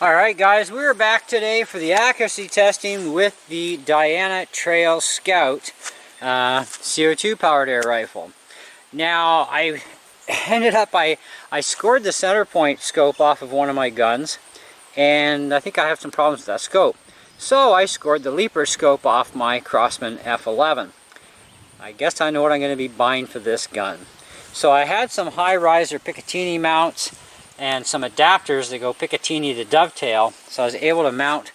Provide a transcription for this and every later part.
Alright guys, we're back today for the accuracy testing with the Diana Trailscout CO2 powered air rifle. Now I ended up, I scored the center point scope off of one of my guns, and I think I have some problems with that scope. So I scored the leaper scope off my Crosman F11. I guess I know what I'm going to be buying for this gun. So I had some high riser Picatinny mounts and some adapters that go Picatinny to dovetail, so I was able to mount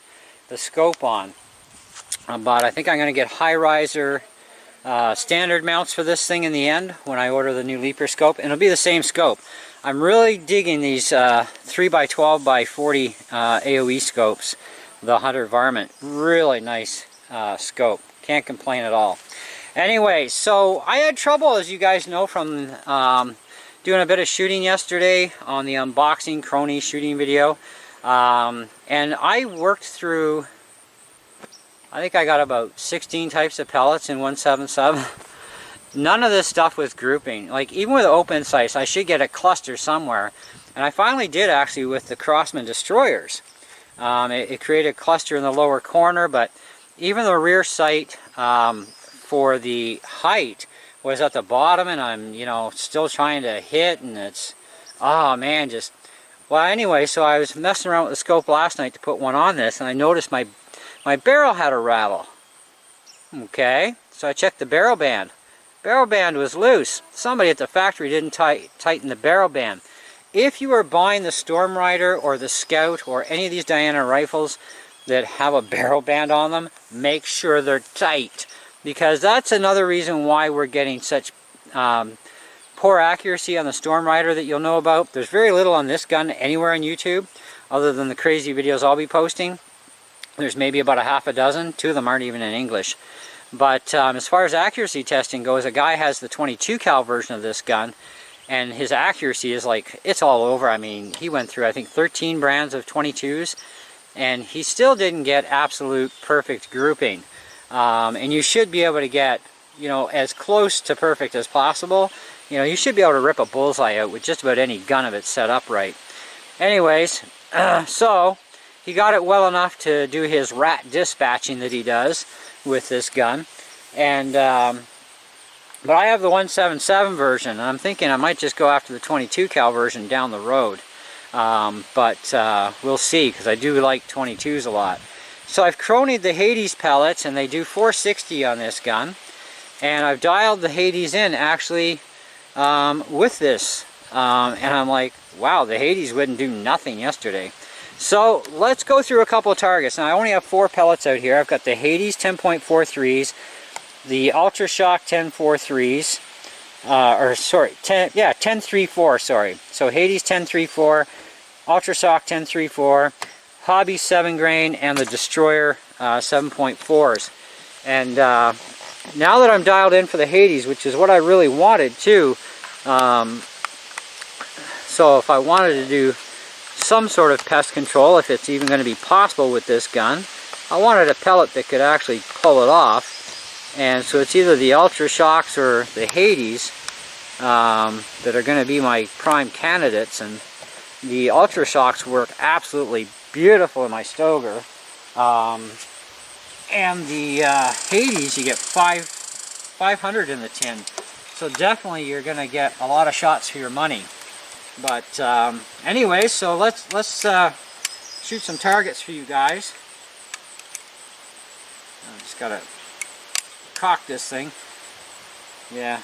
the scope on. But I think I'm going to get high riser standard mounts for this thing in the end when I order the new leaper scope, and it'll be the same scope. I'm really digging these 3x12x40 AOE scopes, the Hunter Varmint. Really nice scope. Can't complain at all. Anyway, so I had trouble, as you guys know, from doing a bit of shooting yesterday on the unboxing crony shooting video, and I worked through, I think I got about 16 types of pellets in 177. None of this stuff was grouping. Like, even with open sights, I should get a cluster somewhere, and I finally did actually with the Crosman Destroyers. It created a cluster in the lower corner, but even the rear sight for the height was at the bottom, and I'm, still trying to hit, and it's, oh man, just, well, anyway, so I was messing around with the scope last night to put one on this, and I noticed my barrel had a rattle. Okay, so I checked the barrel band. Barrel band was loose. Somebody at the factory didn't tighten the barrel band. If you are buying the Storm Rider or the Scout or any of these Diana rifles that have a barrel band on them, make sure they're tight. Because that's another reason why we're getting such poor accuracy on the Storm Rider that you'll know about. There's very little on this gun anywhere on YouTube, other than the crazy videos I'll be posting. There's maybe about a half a dozen. 2 of them aren't even in English. But as far as accuracy testing goes, a guy has the 22 cal version of this gun, and his accuracy is like, it's all over. I mean, he went through, I think, 13 brands of 22s, and he still didn't get absolute perfect grouping. And you should be able to get, as close to perfect as possible. You should be able to rip a bullseye out with just about any gun if it's set up right. Anyways, so he got it well enough to do his rat dispatching that he does with this gun. And but I have the 177 version, and I'm thinking I might just go after the 22 cal version down the road. But we'll see, because I do like 22s a lot. So I've cronied the Hades pellets, and they do 460 on this gun. And I've dialed the Hades in actually with this. And I'm like, wow, the Hades wouldn't do nothing yesterday. So let's go through a couple of targets. Now I only have 4 pellets out here. I've got the Hades 10.43s, the Ultra Shock 10.43s, 10.34, sorry. So Hades 10.34, Ultra Shock 10.34, Hobby 7 grain, and the Destroyer 7.4s. And now that I'm dialed in for the Hades, which is what I really wanted too, so if I wanted to do some sort of pest control, if it's even going to be possible with this gun, I wanted a pellet that could actually pull it off. And so it's either the Ultra Shocks or the Hades that are going to be my prime candidates. And the Ultra Shocks work absolutely beautiful in my Stoker, and the Hades, you get 500 in the tin, so definitely you're gonna get a lot of shots for your money. But anyway, so let's shoot some targets for you guys. I just gotta cock this thing. Yeah,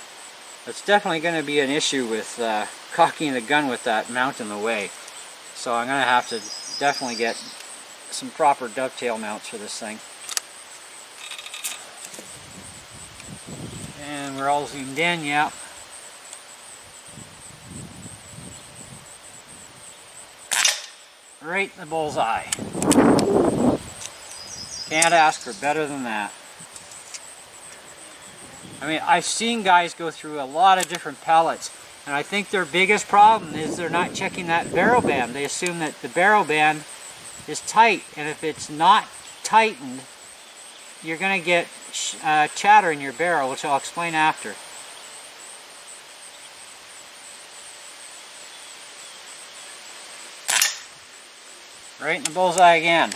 it's definitely going to be an issue with cocking the gun with that mount in the way. So I'm going to have to definitely get some proper dovetail mounts for this thing. And we're all zoomed in, yeah. Right in the bullseye. Can't ask for better than that. I mean, I've seen guys go through a lot of different pellets, and I think their biggest problem is they're not checking that barrel band. They assume that the barrel band is tight, and if it's not tightened, you're going to get chatter in your barrel, which I'll explain after. Right in the bullseye again.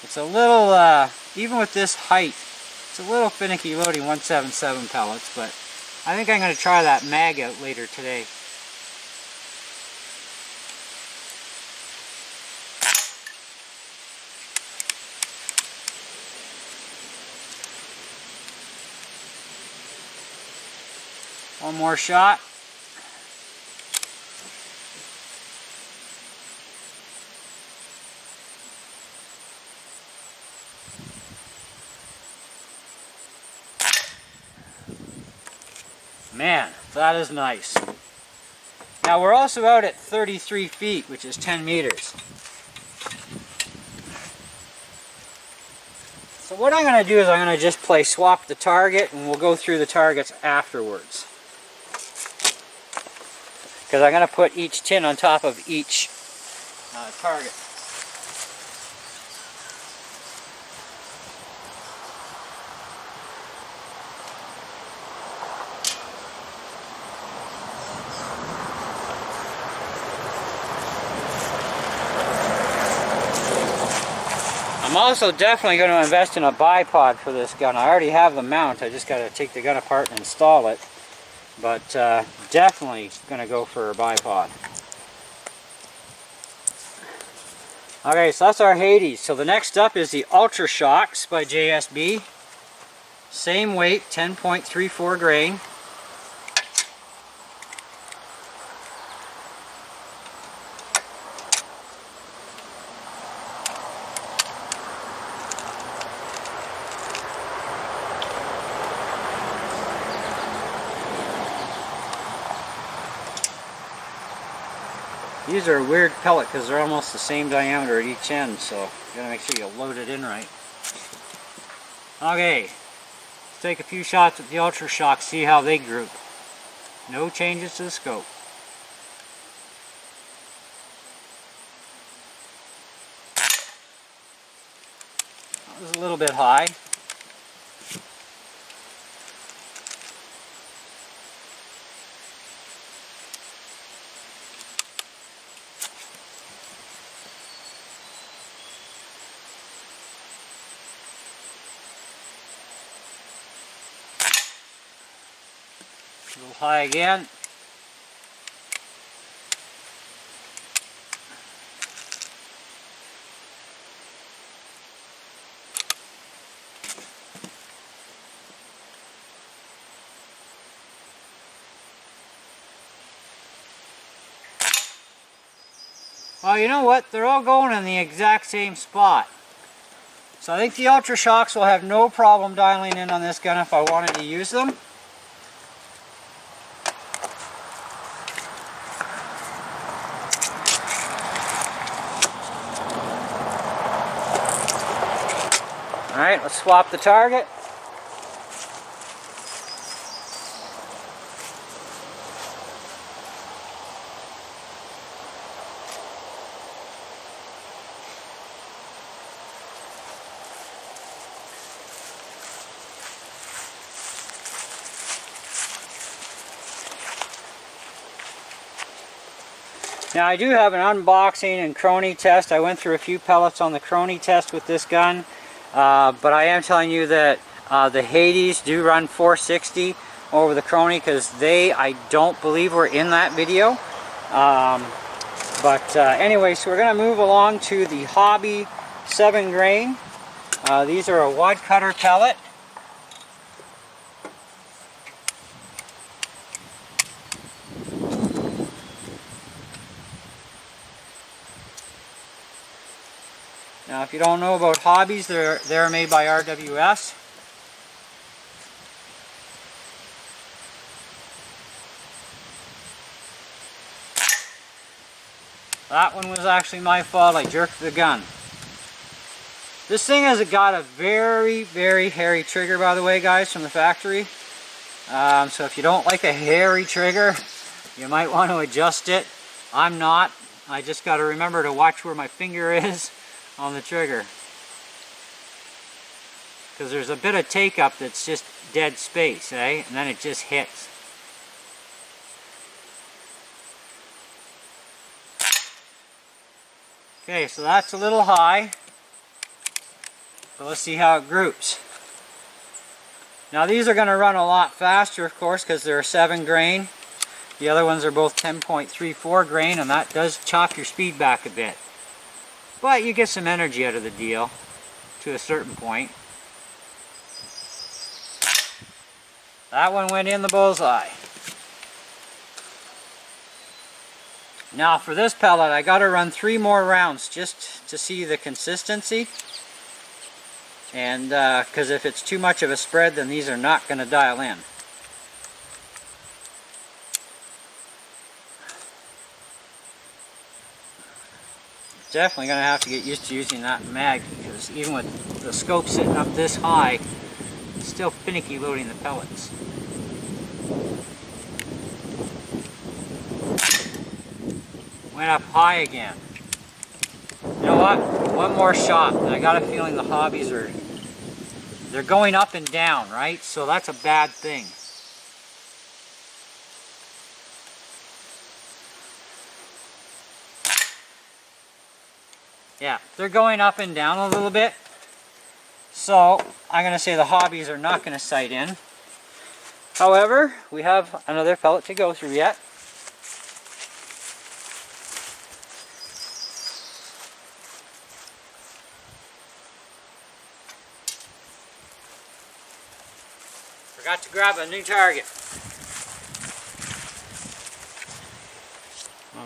It's a little, even with this height, it's a little finicky loading 177 pellets, but I think I'm going to try that mag out later today. One more shot. Man, that is nice. Now we're also out at 33 feet, which is 10 meters. So what I'm going to do is I'm going to just play swap the target, and we'll go through the targets afterwards. Because I'm going to put each tin on top of each target. I'm also definitely going to invest in a bipod for this gun. I already have the mount, I just got to take the gun apart and install it. But definitely going to go for a bipod. Okay, so that's our Hades. So the next up is the Ultra Shocks by JSB. Same weight, 10.34 grain. These are a weird pellet because they're almost the same diameter at each end, so you gotta make sure you load it in right. Okay, let's take a few shots with the Ultra Shock, see how they group. No changes to the scope. That was a little bit high. A little high again. Well, you know what? They're all going in the exact same spot. So I think the Ultra Shocks will have no problem dialing in on this gun if I wanted to use them. Alright, let's swap the target. Now I do have an unboxing and crony test. I went through a few pellets on the crony test with this gun. But I am telling you that the Hades do run 460 over the crony because I don't believe were in that video. Anyway, so we're going to move along to the Hobby 7 grain. These are a wad cutter pellet. Now if you don't know about Hobbies, they're made by RWS. That one was actually my fault, I jerked the gun. This thing has got a very, very hairy trigger, by the way, guys, from the factory. So if you don't like a hairy trigger, you might want to adjust it. I'm not I just got to remember to watch where my finger is on the trigger. Because there's a bit of take up that's just dead space, eh? And then it just hits. Okay, so that's a little high. But let's see how it groups. Now these are going to run a lot faster, of course, because they're 7 grain. The other ones are both 10.34 grain, and that does chop your speed back a bit. But you get some energy out of the deal to a certain point. That one went in the bullseye. Now for this pellet, I got to run 3 more rounds just to see the consistency. And because if it's too much of a spread, then these are not going to dial in. Definitely going to have to get used to using that mag, because even with the scope sitting up this high, it's still finicky loading the pellets. Went up high again. You know what? One more shot. I got a feeling the hobbies they're going up and down, right? So that's a bad thing. Yeah, they're going up and down a little bit. So I'm going to say the hobbies are not going to sight in. However, we have another pellet to go through yet. Forgot to grab a new target.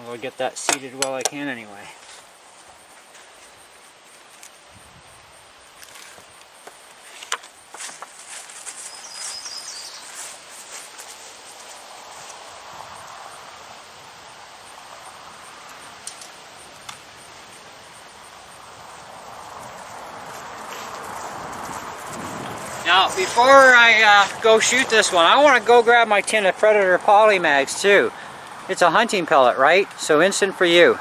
I'll get that seated while I can anyway. Now, before I go shoot this one, I want to go grab my tin of Predator PolyMags too. It's a hunting pellet, right? So instant for you.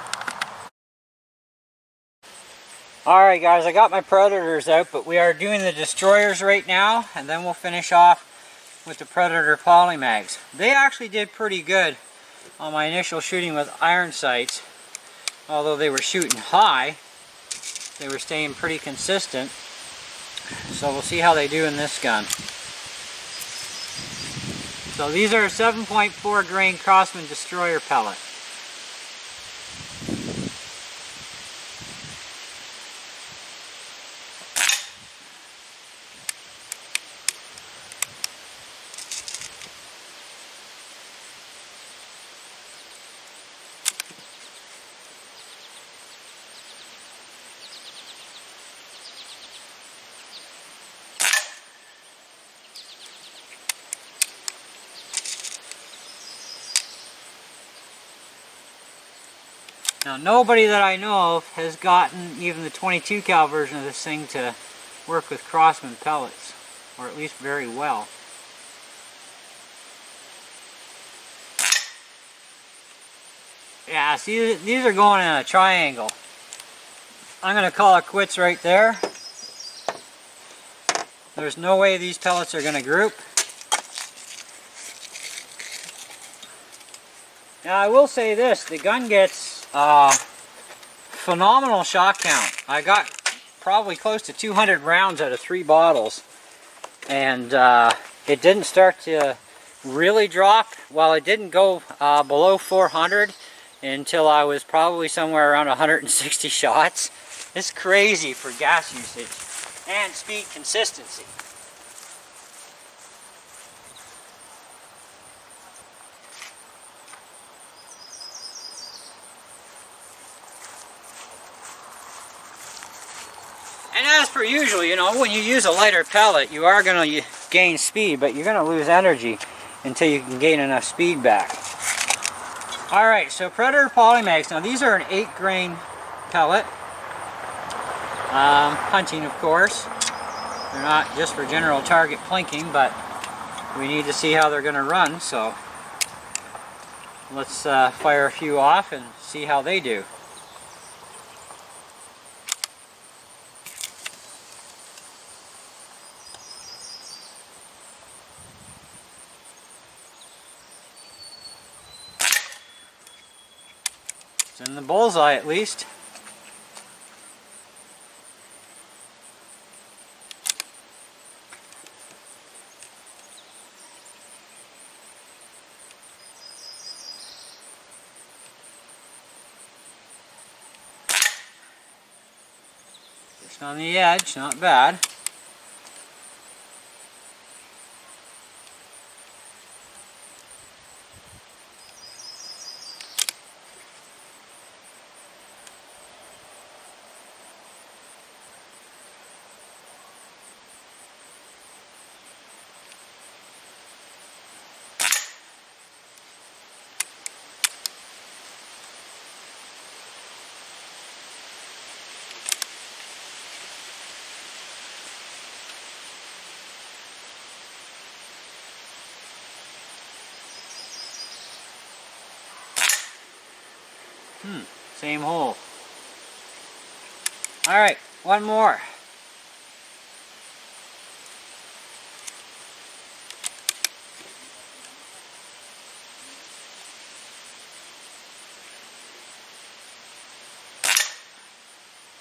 Alright guys, I got my Predators out, but we are doing the Destroyers right now, and then we'll finish off with the Predator PolyMags. They actually did pretty good on my initial shooting with iron sights. Although they were shooting high, they were staying pretty consistent. So we'll see how they do in this gun. So these are a 7.4 grain Crosman Destroyer pellet. Now nobody that I know of has gotten even the 22 cal version of this thing to work with Crosman pellets, or at least very well. Yeah, see, these are going in a triangle. I'm going to call it quits right there. There's no way these pellets are going to group. Now I will say this, the gun gets phenomenal shot count. I got probably close to 200 rounds out of 3 bottles, and it didn't start to really drop. Well, it didn't go below 400 until I was probably somewhere around 160 shots. It's crazy for gas usage and speed consistency. And as per usual, you know, when you use a lighter pellet, you are going to gain speed, but you're going to lose energy until you can gain enough speed back. Alright, so Predator PolyMags. Now these are an 8 grain pellet. Hunting, of course. They're not just for general target plinking, but we need to see how they're going to run, so let's fire a few off and see how they do. It's in the bullseye at least. Just on the edge, not bad. Same hole. Alright, one more.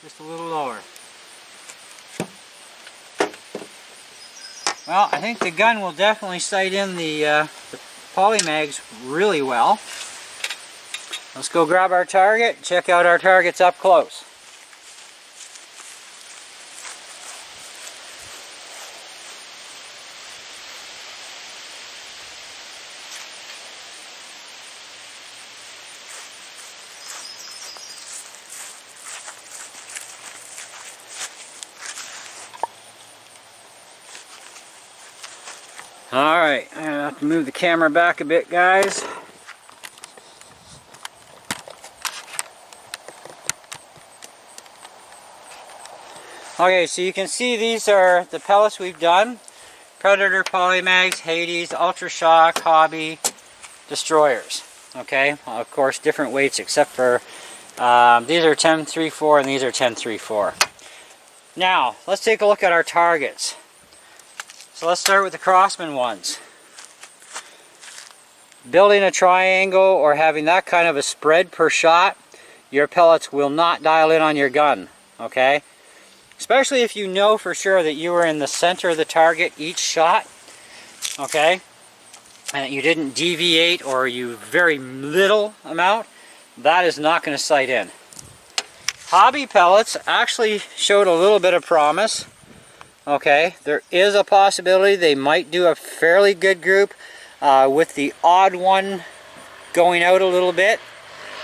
Just a little lower. Well, I think the gun will definitely sight in the PolyMags really well. Let's go grab our target, check out our targets up close. Alright, I have to move the camera back a bit, guys. Okay, so you can see these are the pellets we've done. Predator, PolyMags, Hades, Ultra Shock, Hobby, Destroyers. Okay, of course different weights except for these are 10.34 and these are 10.34. Now, let's take a look at our targets. So let's start with the Crosman ones. Building a triangle or having that kind of a spread per shot, your pellets will not dial in on your gun. Okay? Especially if you know for sure that you were in the center of the target each shot, okay, and you didn't deviate or you very little amount, that is not going to sight in. Hobby pellets actually showed a little bit of promise. Okay, there is a possibility they might do a fairly good group with the odd one going out a little bit.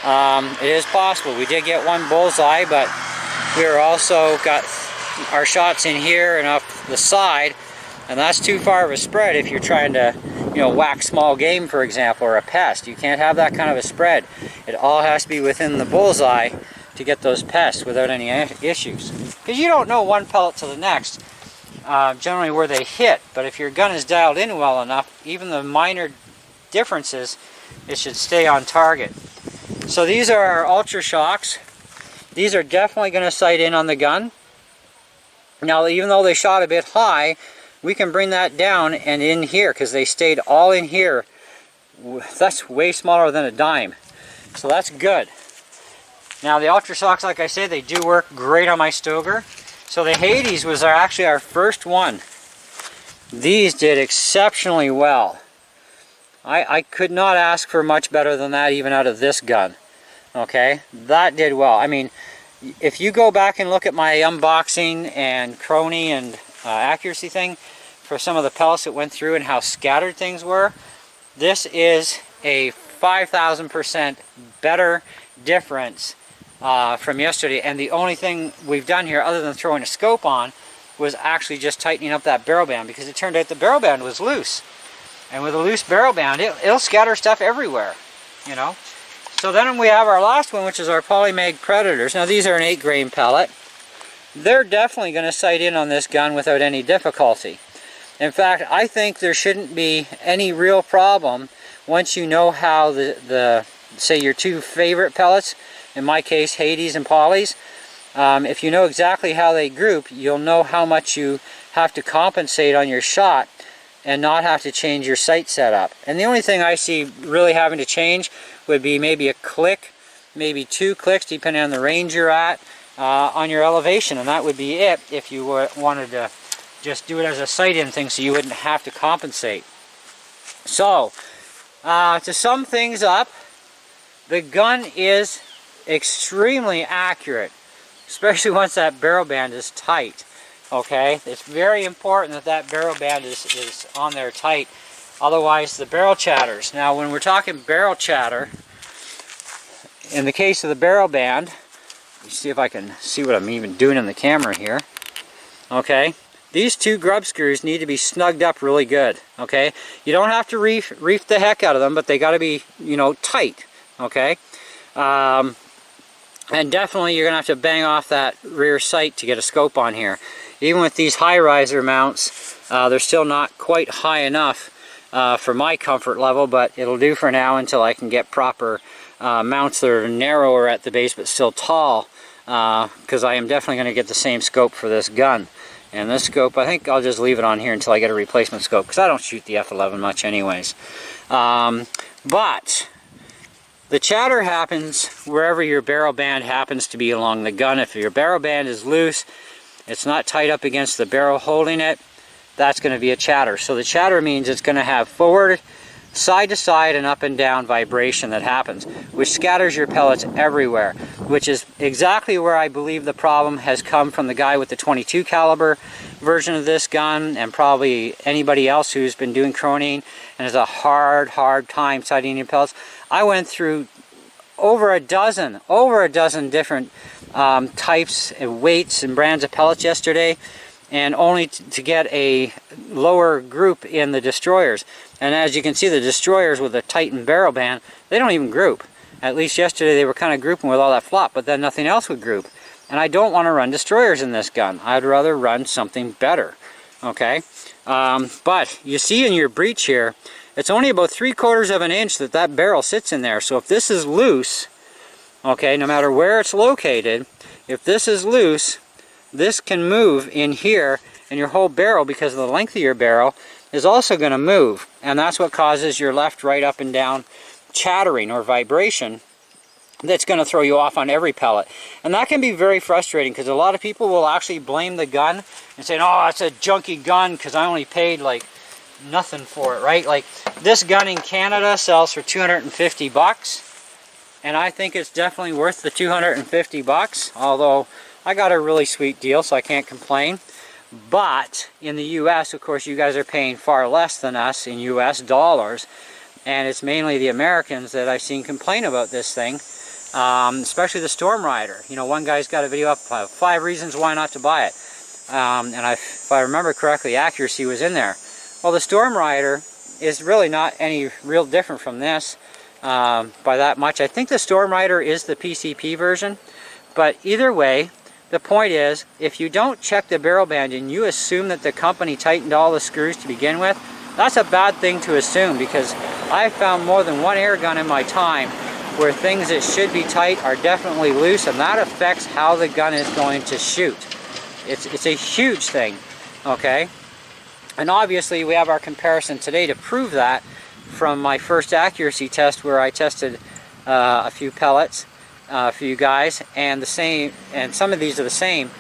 It is possible. We did get one bullseye, but we're also got our shots in here and off the side, and that's too far of a spread if you're trying to, you know, whack small game, for example, or a pest. You can't have that kind of a spread. It all has to be within the bullseye to get those pests without any issues. Because you don't know one pellet to the next, generally where they hit, but if your gun is dialed in well enough, even the minor differences, it should stay on target. So these are our Ultra Shocks. These are definitely going to sight in on the gun. Now, even though they shot a bit high, we can bring that down and in here, because they stayed all in here. That's way smaller than a dime. So that's good. Now, the Ultra Shocks, like I said, they do work great on my Stoker. So the Hades was actually our first one. These did exceptionally well. I could not ask for much better than that, even out of this gun. Okay, that did well. I mean, if you go back and look at my unboxing and crony and accuracy thing for some of the pellets that went through and how scattered things were, this is a 5,000% better difference from yesterday. And the only thing we've done here, other than throwing a scope on, was actually just tightening up that barrel band, because it turned out the barrel band was loose. And with a loose barrel band, it'll scatter stuff everywhere, you know. So then we have our last one, which is our PolyMag Predators. Now these are an 8 grain pellet. They're definitely going to sight in on this gun without any difficulty. In fact, I think there shouldn't be any real problem once you know how say your two favorite pellets, in my case Hades and Polys, if you know exactly how they group, you'll know how much you have to compensate on your shot and not have to change your sight setup. And the only thing I see really having to change would be maybe a click, maybe 2 clicks, depending on the range you're at on your elevation, and that would be it if you wanted to just do it as a sight-in thing so you wouldn't have to compensate. So, to sum things up, the gun is extremely accurate, especially once that barrel band is tight. Okay, it's very important that that barrel band is on there tight, otherwise the barrel chatters. Now when we're talking barrel chatter, in the case of the barrel band, let me see if I can see what I'm even doing in the camera here. Okay, these two grub screws need to be snugged up really good. Okay, you don't have to reef the heck out of them, but they got to be, you know, tight. Okay, and definitely you're gonna have to bang off that rear sight to get a scope on here. Even with these high riser mounts, they're still not quite high enough for my comfort level, but it'll do for now until I can get proper mounts that are narrower at the base but still tall, because I am definitely going to get the same scope for this gun. And this scope, I think I'll just leave it on here until I get a replacement scope, because I don't shoot the F11 much anyways. But the chatter happens wherever your barrel band happens to be along the gun. If your barrel band is loose, it's not tight up against the barrel holding it, that's going to be a chatter. So the chatter means it's going to have forward, side to side, and up and down vibration that happens, which scatters your pellets everywhere, which is exactly where I believe the problem has come from the guy with the 22 caliber version of this gun, and probably anybody else who's been doing croning and has a hard time sighting your pellets. I went through over a dozen different types and weights and brands of pellets yesterday, and only to get a lower group in the destroyers. And as you can see, the destroyers with a tightened barrel band, they don't even group. At least yesterday they were kind of grouping with all that flop, but then nothing else would group. And I don't want to run destroyers in this gun. I'd rather run something better. Okay, but you see in your breech here, it's only about 3/4 of an inch that barrel sits in there. So if this is loose, okay, no matter where it's located, if this is loose, this can move in here, and your whole barrel, because of the length of your barrel, is also going to move. And that's what causes your left, right, up and down chattering or vibration that's going to throw you off on every pellet. And that can be very frustrating, because a lot of people will actually blame the gun and say, oh, it's a junky gun because I only paid like nothing for it, right? Like this gun in Canada sells for 250 bucks. And I think it's definitely worth the 250 bucks, although I got a really sweet deal, so I can't complain. But in the US, of course, you guys are paying far less than us in US dollars, and it's mainly the Americans that I've seen complain about this thing, especially the Storm Rider. You know, one guy's got a video up, 5 reasons why not to buy it, and if I remember correctly, accuracy was in there. Well, the Storm Rider is really not any real different from this by that much. I think the Storm Rider is the PCP version, but either way, the point is, if you don't check the barrel band and you assume that the company tightened all the screws to begin with, that's a bad thing to assume, because I've found more than one air gun in my time where things that should be tight are definitely loose, and that affects how the gun is going to shoot. It's a huge thing, okay? And obviously we have our comparison today to prove that from my first accuracy test, where I tested a few pellets for you guys, and the same, and some of these are the same,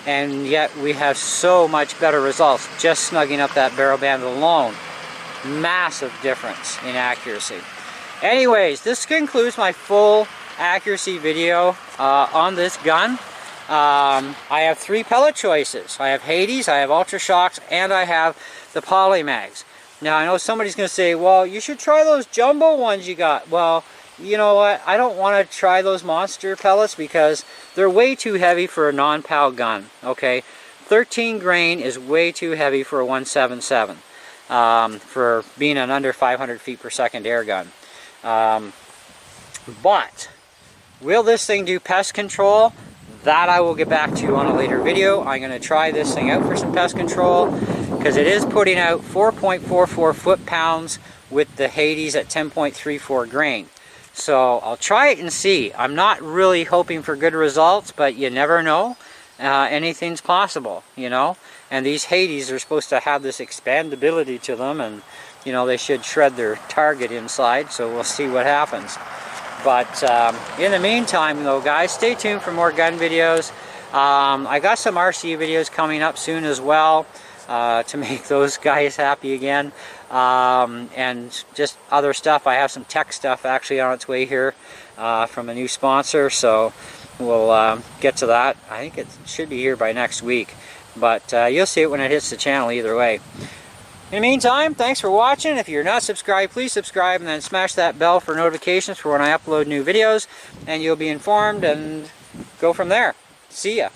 and yet we have so much better results just snugging up that barrel band alone. Massive difference in accuracy. Anyways, this concludes my full accuracy video on this gun. I have 3 pellet choices. I have Hades, I have Ultra Shocks, and I have the PolyMags. Now I know somebody's going to say, well, you should try those jumbo ones you got. Well, you know what, I don't want to try those monster pellets because they're way too heavy for a non-PAL gun, okay? 13 grain is way too heavy for a 177 for being an under 500 feet per second air gun. But will this thing do pest control? That I will get back to you on a later video. I'm going to try this thing out for some pest control, because it is putting out 4.44 foot-pounds with the Hades at 10.34 grain. So I'll try it and see. I'm not really hoping for good results, but you never know. Anything's possible, you know. And these Hades are supposed to have this expandability to them, and you know, they should shred their target inside, so we'll see what happens. But in the meantime though, guys, stay tuned for more gun videos. I got some RC videos coming up soon as well, to make those guys happy again. And just other stuff. I have some tech stuff actually on its way here from a new sponsor, so we'll get to that. I think it should be here by next week, but you'll see it when it hits the channel either way. In the meantime, thanks for watching. If you're not subscribed, please subscribe and then smash that bell for notifications for when I upload new videos, and you'll be informed and go from there. See ya.